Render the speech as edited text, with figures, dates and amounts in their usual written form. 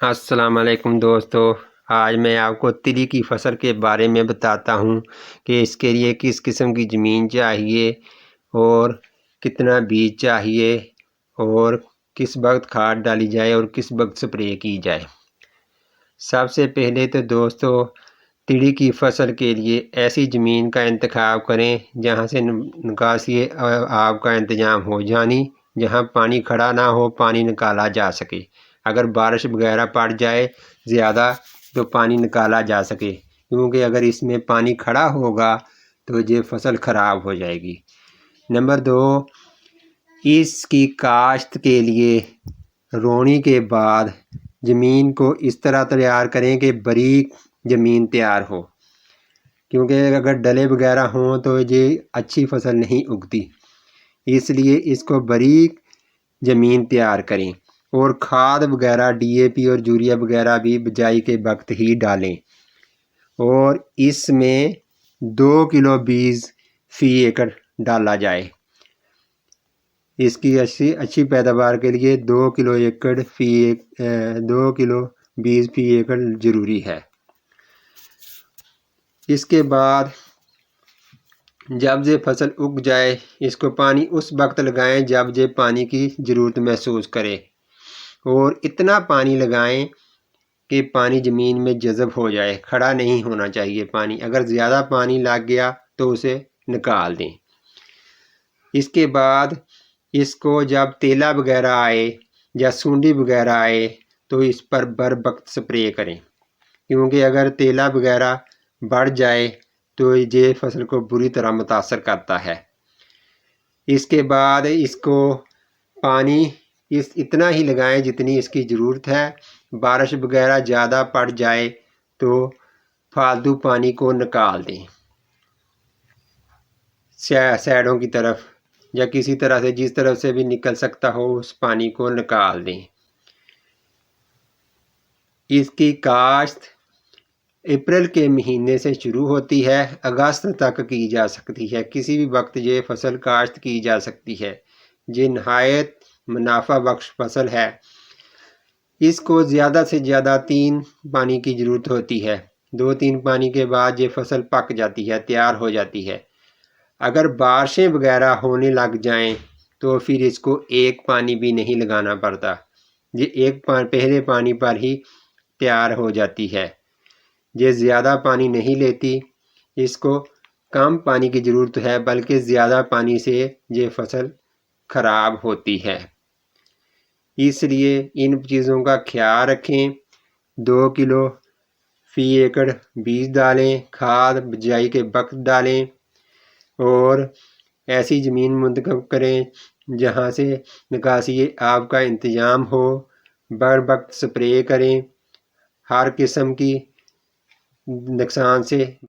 السلام علیکم دوستو، آج میں آپ کو تلی کی فصل کے بارے میں بتاتا ہوں کہ اس کے لیے کس قسم کی زمین چاہیے اور کتنا بیج چاہیے اور کس وقت کھاد ڈالی جائے اور کس وقت سپرے کی جائے۔ سب سے پہلے تو دوستو تلی کی فصل کے لیے ایسی زمین کا انتخاب کریں جہاں سے نکاسی آب کا انتظام ہو، یعنی جہاں پانی کھڑا نہ ہو، پانی نکالا جا سکے۔ اگر بارش وغیرہ پڑ جائے زیادہ تو پانی نکالا جا سکے، کیونکہ اگر اس میں پانی کھڑا ہوگا تو یہ فصل خراب ہو جائے گی۔ نمبر 2، اس کی کاشت کے لیے رونے کے بعد زمین کو اس طرح تیار کریں کہ باریک زمین تیار ہو، کیونکہ اگر ڈلے وغیرہ ہوں تو یہ اچھی فصل نہیں اگتی، اس لیے اس کو باریک زمین تیار کریں۔ اور کھاد وغیرہ DAP اور یوریا وغیرہ بھی بجائی کے وقت ہی ڈالیں، اور اس میں 2 کلو بیج فی ایکڑ ڈالا جائے۔ اس کی اچھی پیداوار کے لیے 2 کلو بیج فی ایکڑ ضروری ہے۔ اس کے بعد جب یہ فصل اگ جائے اس کو پانی اس وقت لگائیں جب یہ پانی کی ضرورت محسوس کرے، اور اتنا پانی لگائیں کہ پانی زمین میں جذب ہو جائے، کھڑا نہیں ہونا چاہیے پانی۔ اگر زیادہ پانی لگ گیا تو اسے نکال دیں۔ اس کے بعد اس کو جب تیلا وغیرہ آئے یا سونڈی وغیرہ آئے تو اس پر بر وقت سپرے کریں، کیونکہ اگر تیلا وغیرہ بڑھ جائے تو یہ فصل کو بری طرح متاثر کرتا ہے۔ اس کے بعد اس کو پانی اتنا ہی لگائیں جتنی اس کی ضرورت ہے۔ بارش وغیرہ زیادہ پڑ جائے تو فالتو پانی کو نکال دیں، سائڈوں کی طرف یا کسی طرح سے، جس طرف سے بھی نکل سکتا ہو اس پانی کو نکال دیں۔ اس کی کاشت اپریل کے مہینے سے شروع ہوتی ہے، اگست تک کی جا سکتی ہے۔ کسی بھی وقت یہ فصل کاشت کی جا سکتی ہے۔ یہ نہایت منافع بخش فصل ہے۔ اس کو زیادہ سے زیادہ 3 پانی کی ضرورت ہوتی ہے۔ 2-3 پانی کے بعد یہ فصل پک جاتی ہے، تیار ہو جاتی ہے۔ اگر بارشیں وغیرہ ہونے لگ جائیں تو پھر اس کو 1 پانی بھی نہیں لگانا پڑتا، یہ پہلے پانی پر ہی تیار ہو جاتی ہے۔ یہ زیادہ پانی نہیں لیتی، اس کو کم پانی کی ضرورت ہے، بلکہ زیادہ پانی سے یہ فصل خراب ہوتی ہے۔ اس لیے ان چیزوں کا خیال رکھیں۔ 2 کلو فی ایکڑ بیج ڈالیں، کھاد بجائی کے وقت ڈالیں، اور ایسی زمین منتخب کریں جہاں سے نکاسی آب کا انتظام ہو۔ بر وقت سپرے کریں، ہر قسم کی نقصان سے